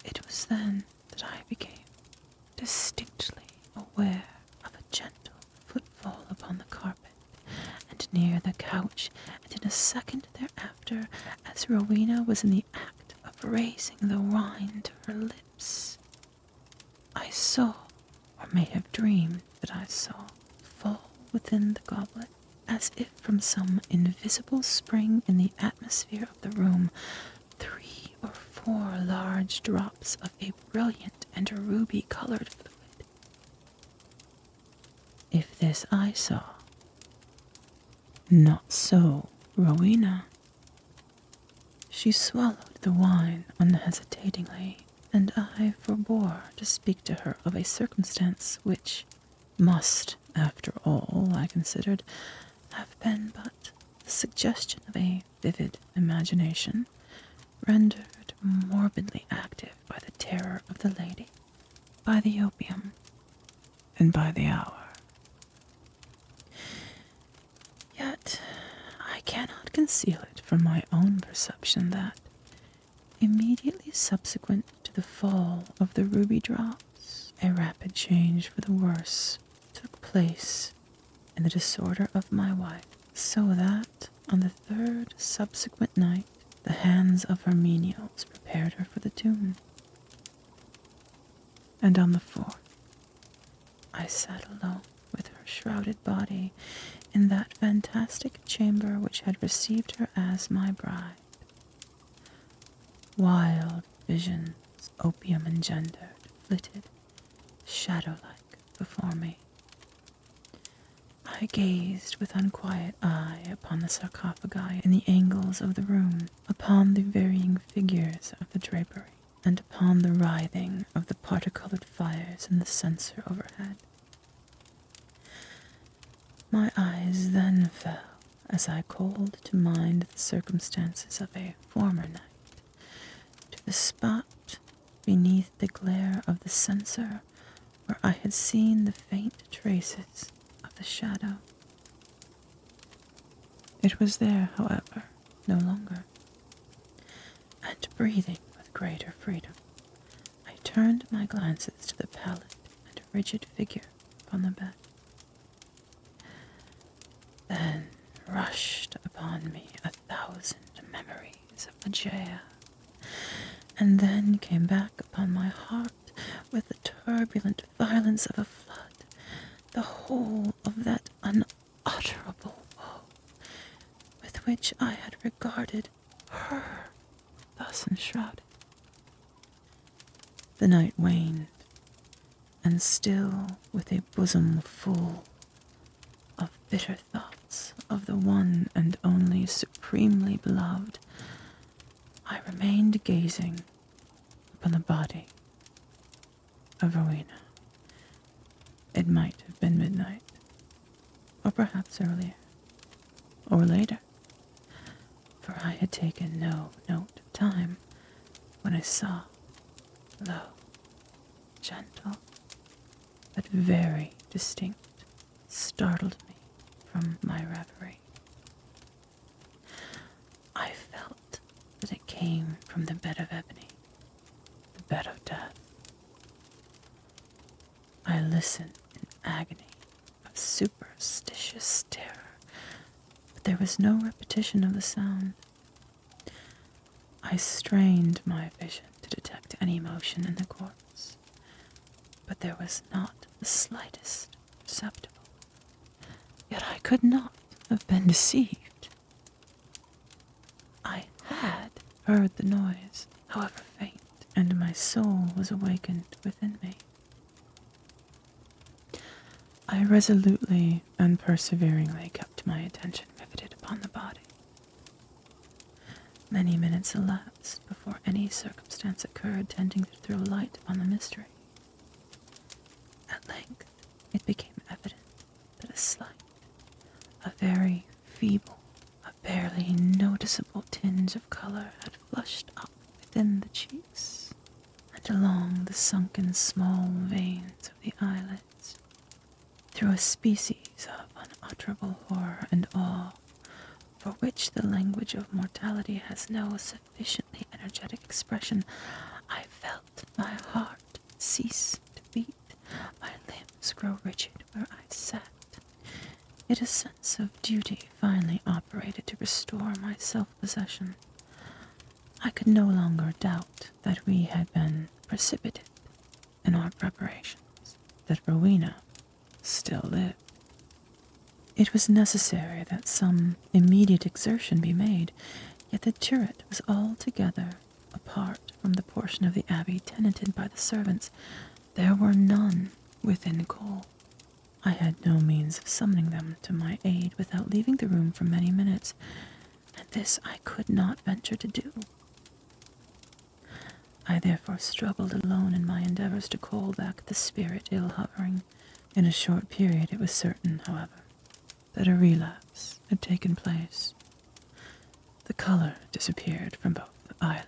It was then that I became distinctly aware of a gentle footfall upon the carpet, and near the couch, and in a second thereafter, as Rowena was in the act of raising the wine to her lips, I saw, or may have dreamed that I saw, fall within the goblet, as if from some invisible spring in the atmosphere of the room, 3 or 4 large drops of a brilliant and ruby-colored fluid. If this I saw, not so Rowena. She swallowed the wine unhesitatingly, and I forbore to speak to her of a circumstance which must, after all, I considered, have been but the suggestion of a vivid imagination, rendered morbidly active by the terror of the lady, by the opium, and by the hour. Yet I cannot conceal it from my own perception that, immediately subsequent to the fall of the ruby drops, a rapid change for the worse took place in the disorder of my wife, so that on the 3rd subsequent night the hands of her menials prepared her for the tomb, and on the 4th I sat alone with her shrouded body in that fantastic chamber which had received her as my bride. Wild visions, opium engendered, flitted, shadow-like, before me. I gazed with unquiet eye upon the sarcophagi in the angles of the room, upon the varying figures of the drapery, and upon the writhing of the parti-colored fires in the censer overhead. My eyes then fell, as I called to mind the circumstances of a former night, to the spot beneath the glare of the censer where I had seen the faint traces of the shadow. It was there, however, no longer, and breathing with greater freedom, I turned my glances to the pallid and rigid figure upon the bed. Then rushed upon me 1,000 memories of Ligeia, and then came back upon my heart with the turbulent violence of a flood, the whole of that unutterable woe with which I had regarded her thus enshrouded. The night waned, and still with a bosom full of bitter thoughts of the one and only supremely beloved, I remained gazing upon the body of Rowena. It might have been midnight, or perhaps earlier, or later, for I had taken no note of time when I saw, low, gentle, but very distinct, startled me from my reverie. I felt that it came from the bed of ebony, the bed of death. I listened in agony of superstitious terror, but there was no repetition of the sound. I strained my vision to detect any motion in the corpse, but there was not the slightest perceptible. Yet I could not have been deceived. I had heard the noise, however faint, and my soul was awakened within me. I resolutely and perseveringly kept my attention riveted upon the body. Many minutes elapsed before any circumstance occurred tending to throw light upon the mystery. At length, it became evident that a slight, a very feeble, a barely noticeable tinge of color had flushed up within the cheeks and along the sunken small veins of the eyelids. Through a species of unutterable horror and awe, for which the language of mortality has no sufficiently energetic expression, I felt my heart cease to beat, my limbs grow rigid where I sat. Yet a sense of duty finally operated to restore my self-possession. I could no longer doubt that we had been precipitate in our preparations, that Rowena still lived. It was necessary that some immediate exertion be made, yet the turret was altogether apart from the portion of the abbey tenanted by the servants. There were none within call. I had no means of summoning them to my aid without leaving the room for many minutes, and this I could not venture to do. I therefore struggled alone in my endeavors to call back the spirit ill hovering. In a short period it was certain, however, that a relapse had taken place. The color disappeared from both the eyelid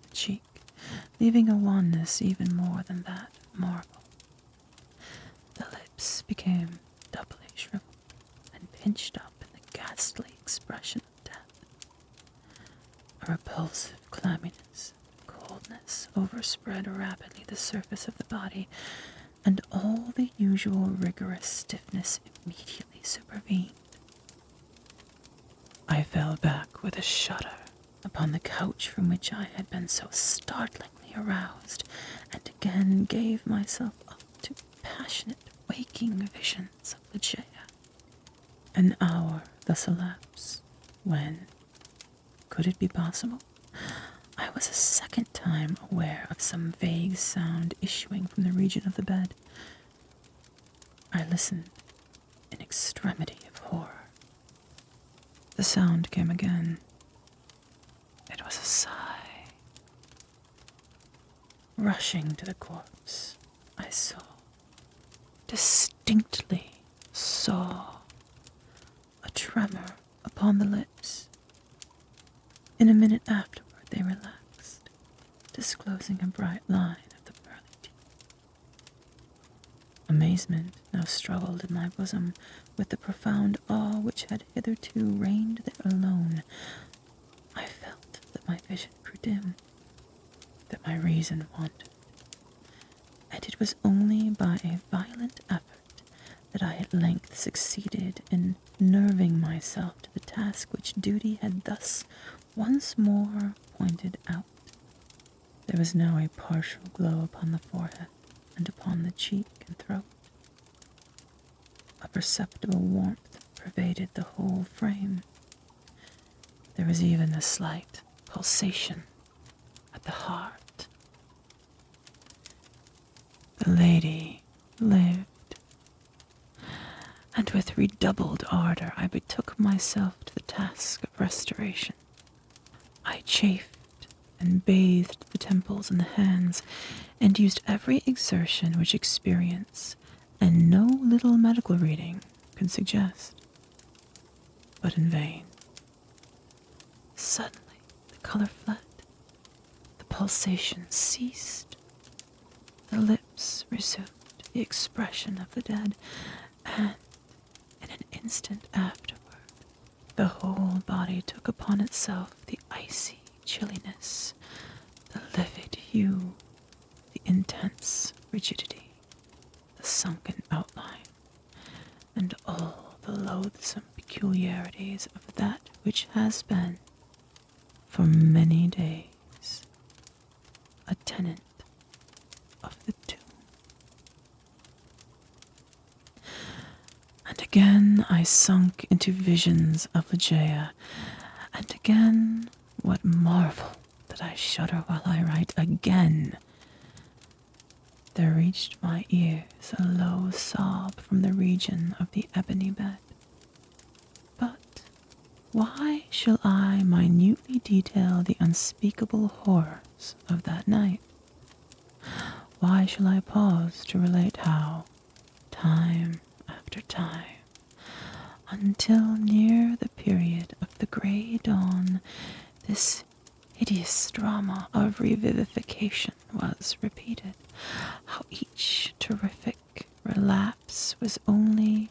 and cheek, leaving a wanness even more than that of marble. The lips became doubly shriveled and pinched up in the ghastly expression of death. A repulsive clamminess and coldness overspread rapidly the surface of the body, and all the usual rigorous stiffness immediately supervened. I fell back with a shudder upon the couch from which I had been so startlingly aroused, and again gave myself up to passionate waking visions of Ligeia. An hour thus elapsed, when, could it be possible, I was a second time aware of some vague sound issuing from the region of the bed. I listened in extremity of horror. The sound came again. It was a sigh. Rushing to the corpse, I distinctly saw, a tremor upon the lips. In a minute afterward they relaxed, disclosing a bright line of the pearly teeth. Amazement now struggled in my bosom with the profound awe which had hitherto reigned there alone. I felt that my vision grew dim, that my reason wandered, and it was only by a violent effort that I at length succeeded in nerving myself to the task which duty had thus once more pointed out. There was now a partial glow upon the forehead and upon the cheek and throat. A perceptible warmth pervaded the whole frame. There was even a slight pulsation at the heart. The lady lived, and with redoubled ardor, I betook myself to the task of restoration. I chafed and bathed the temples and the hands, and used every exertion which experience and no little medical reading can suggest. But in vain. Suddenly the color fled, the pulsation ceased, the lips resumed the expression of the dead, and in an instant afterward, the whole body took upon itself the icy chilliness, the livid hue, the intense rigidity, the sunken outline, and all the loathsome peculiarities of that which has been, for many days, a tenant of the tomb. And again I sunk into visions of Ligeia, and again, what marvel that I shudder while I write, again there reached my ears a low sob from the region of the ebony bed. But why shall I minutely detail the unspeakable horrors of that night? Why shall I pause to relate how, time after time, until near the period of the grey dawn, this hideous drama of revivification was repeated, how each terrific relapse was only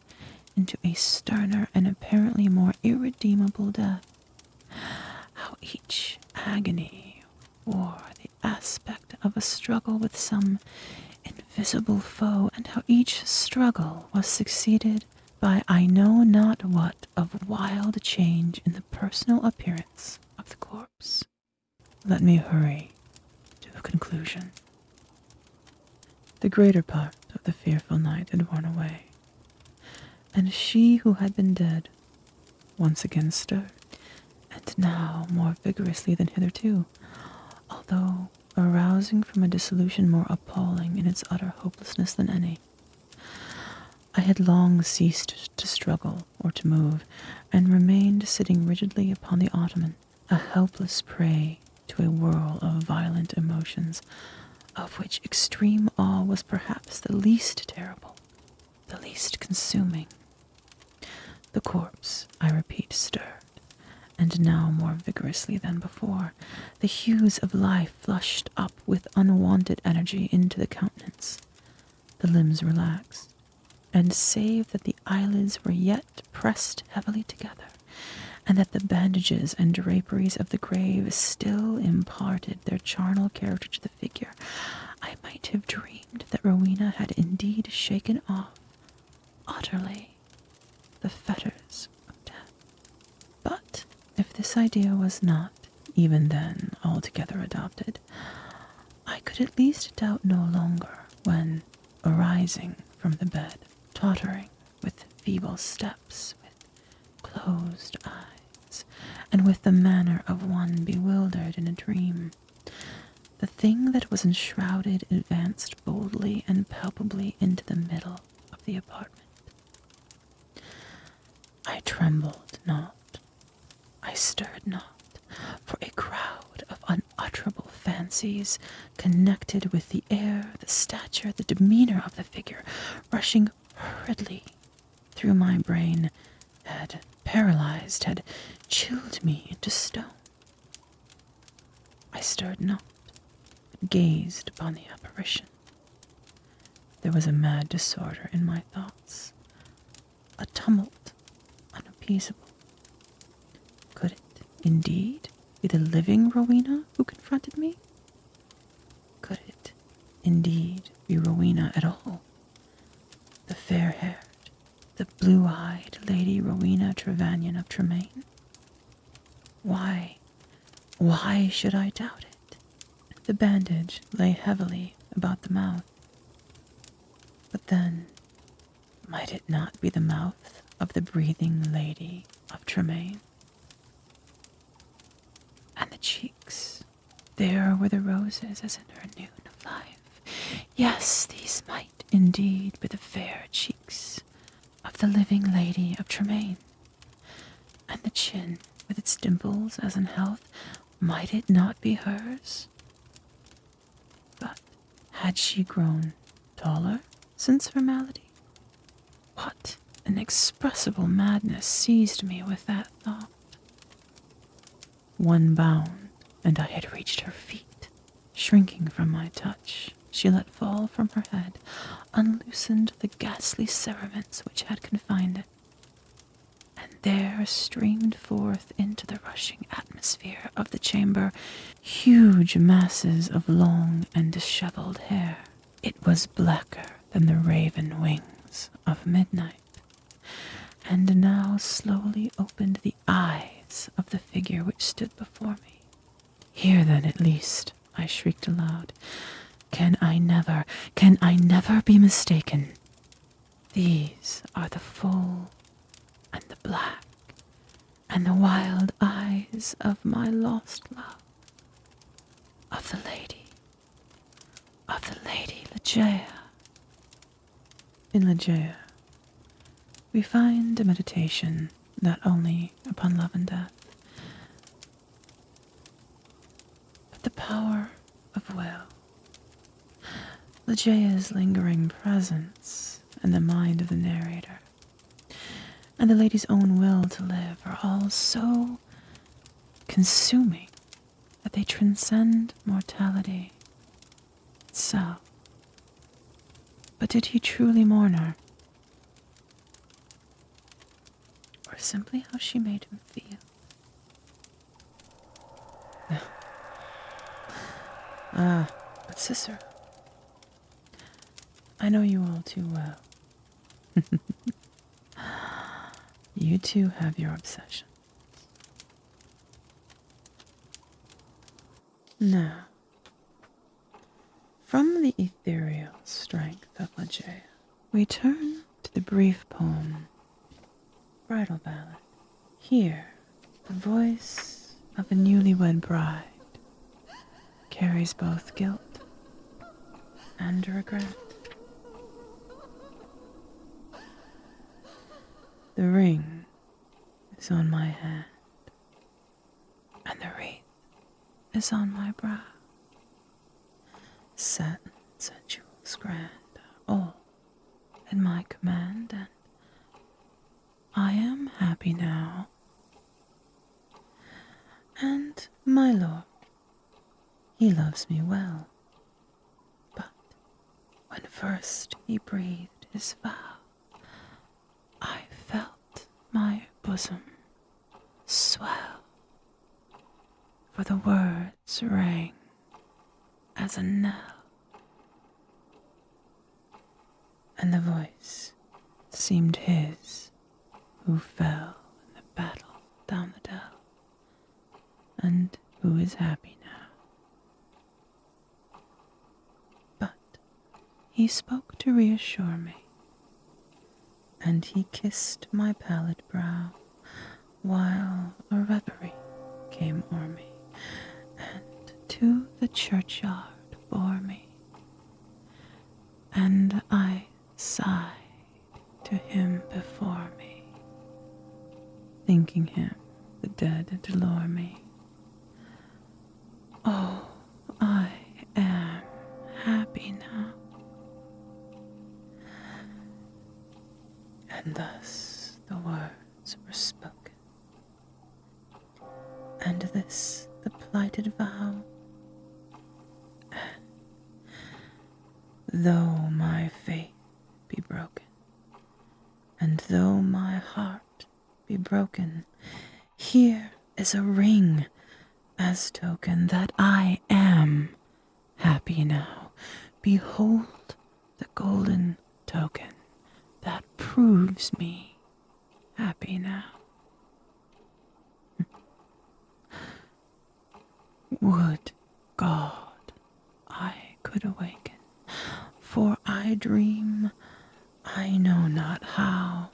into a sterner and apparently more irredeemable death, how each agony wore the aspect of a struggle with some invisible foe, and how each struggle was succeeded by I know not what of wild change in the personal appearance of the corpse. Let me hurry to a conclusion. The greater part of the fearful night had worn away, and she who had been dead once again stirred, and now more vigorously than hitherto, although arousing from a dissolution more appalling in its utter hopelessness than any. I had long ceased to struggle or to move, and remained sitting rigidly upon the ottoman, a helpless prey to a whirl of violent emotions, of which extreme awe was perhaps the least terrible, the least consuming. The corpse, I repeat, stirred, and now more vigorously than before. The hues of life flushed up with unwonted energy into the countenance. The limbs relaxed, and save that the eyelids were yet pressed heavily together, and that the bandages and draperies of the grave still imparted their charnel character to the figure, I might have dreamed that Rowena had indeed shaken off, utterly, the fetters of death. But if this idea was not, even then, altogether adopted, I could at least doubt no longer when, arising from the bed, tottering with feeble steps, with closed eyes, and with the manner of one bewildered in a dream, the thing that was enshrouded advanced boldly and palpably into the middle of the apartment. I trembled not, I stirred not, for a crowd of unutterable fancies connected with the air, the stature, the demeanor of the figure, rushing hurriedly through my brain, had paralyzed, had chilled me into stone. I stirred not, but gazed upon the apparition. There was a mad disorder in my thoughts, a tumult unappeasable. Could it indeed be the living Rowena who confronted me? Could it indeed be Rowena at all? The fair-haired, the blue-eyed Lady Rowena Trevanion of Tremaine? Why should I doubt it? The bandage lay heavily about the mouth. But then, might it not be the mouth of the breathing Lady of Tremaine? And the cheeks, there were the roses as in her noon of life. Yes, these might indeed be the fair cheeks of of the living Lady of Tremaine. And the chin, with its dimples as in health, might it not be hers? But had she grown taller since her malady? What inexpressible madness seized me with that thought? One bound, and I had reached her feet. Shrinking from my touch, she let fall from her head, unloosened the ghastly cerements which had confined it, and there streamed forth into the rushing atmosphere of the chamber huge masses of long and dishevelled hair. It was blacker than the raven wings of midnight, and now slowly opened the eyes of the figure which stood before me. Here then, at least, I shrieked aloud, can I never be mistaken? These are the full and the black and the wild eyes of my lost love, of the Lady Ligeia. In Ligeia, we find a meditation not only upon love and death, but the power of will. Ligeia's lingering presence in the mind of the narrator, and the lady's own will to live are all so consuming that they transcend mortality itself. But did he truly mourn her? Or simply how she made him feel? No. But Cicero, I know you all too well. You too have your obsessions. Now, from the ethereal strength of Ligeia, we turn to the brief poem, Bridal Ballad. Here, the voice of a newlywed bride carries both guilt and regret. The ring is on my hand, and the wreath is on my brow. Satins and jewels grand are all at my command, and I am happy now. And my lord, he loves me well, but when first he breathed his vow, I felt my bosom swell, for the words rang as a knell, and the voice seemed his who fell in the battle down the dell, and who is happy now. But he spoke to reassure me, and he kissed my pallid brow, while a reverie came o'er me, and to the churchyard bore me, and I sighed to him before me, thinking him the dead to lure me. Oh, I am happy now. And thus the words were spoken, and this the plighted vow. And though my faith be broken, and though my heart be broken, here is a ring as token that I am happy now. Behold the golden token that proves me happy now. Would God I could awaken, for I dream I know not how,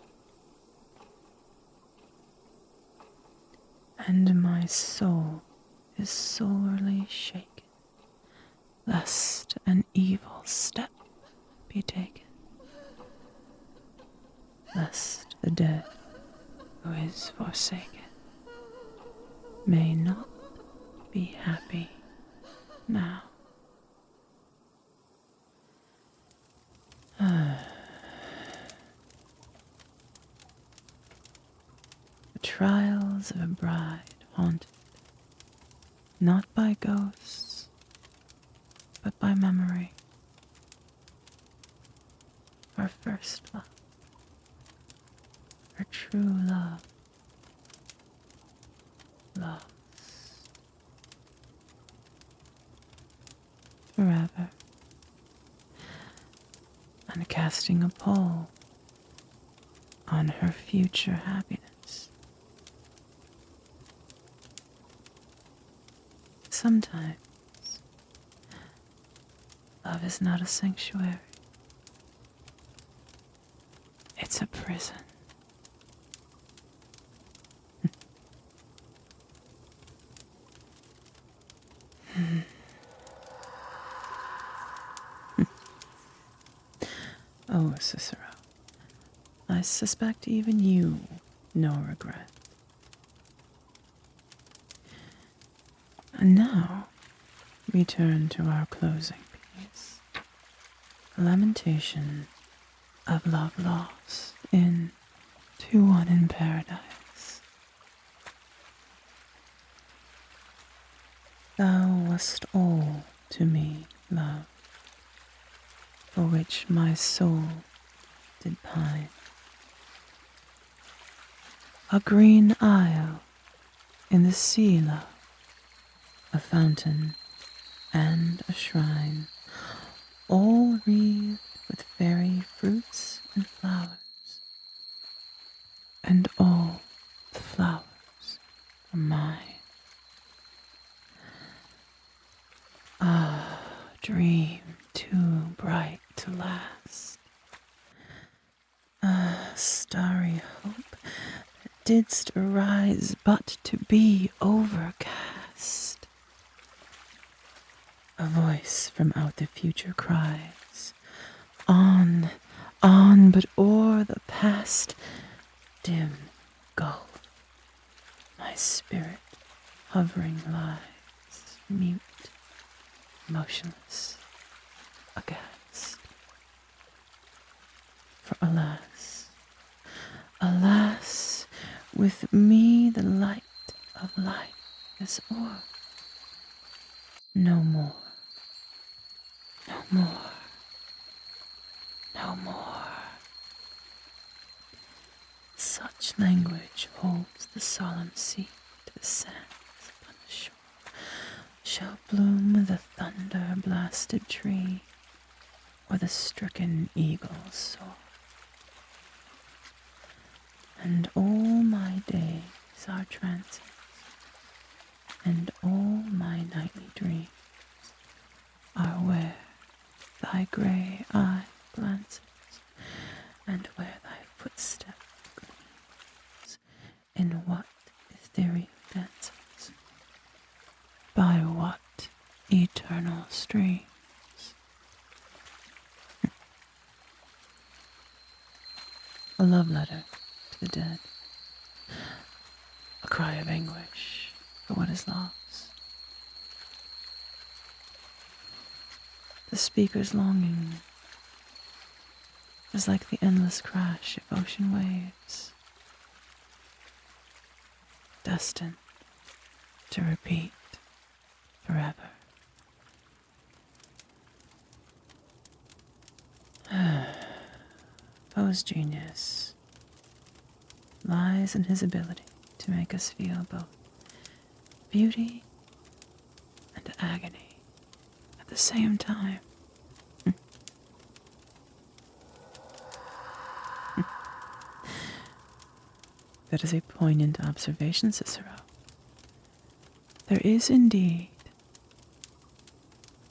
and my soul is sorely shaken, lest an evil step be taken, lest dead who is forsaken may not be happy now. The trials of a bride haunted, not by ghosts, but by memory. Her first love, her true love, lost forever, and casting a pall on her future happiness. Sometimes love is not a sanctuary. It's a prison. Oh, Cicero, I suspect even you know regret. And now we turn to our closing piece, a lamentation of love lost in To One in Paradise. Thou wast all to me, love, for which my soul did pine. A green isle in the sea, love, a fountain and a shrine, all wreathed with fairy fruits and flowers, and all the flowers are mine. Ah, dream too bright to last. Ah, starry hope that didst arise but to be overcast. A voice from out the future cries, on, but o'er the past dim gulf my spirit hovering lies, mute, motionless, aghast. For alas, alas, with me the light of life is o'er. No more, no more, no more. Such language holds the solemn sea to the sands upon the shore. Shall bloom the thunder-blasted tree, or the stricken eagle's soar. And all my days are trances, and all my nightly dreams are where thy grey eye glances, and where thy footstep gleams, in what ethereal dances, by what eternal streams. A love letter to the dead, a cry of anguish for what is lost. The speaker's longing is like the endless crash of ocean waves, destined to repeat forever. Poe's genius lies in his ability to make us feel both beauty and agony at the same time. That is a poignant observation, Cicero. There is indeed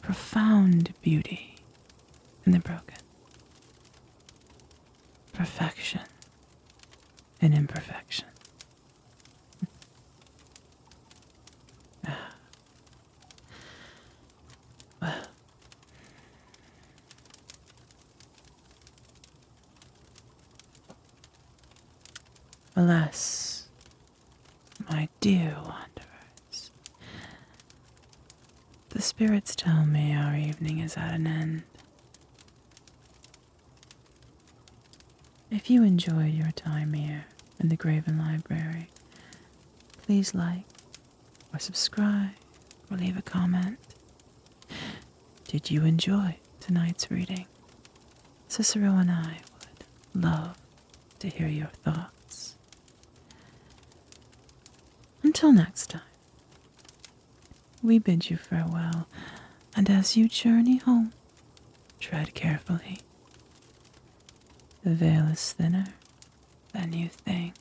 profound beauty in the broken, perfection in imperfection. Well, Alas, my dear wanderers, the spirits tell me our evening is at an end. If you enjoyed your time here in the Graven Library, please like or subscribe or leave a comment. Did you enjoy tonight's reading? Cicero and I would love to hear your thoughts. Until next time, we bid you farewell, and as you journey home, tread carefully. The veil is thinner than you think.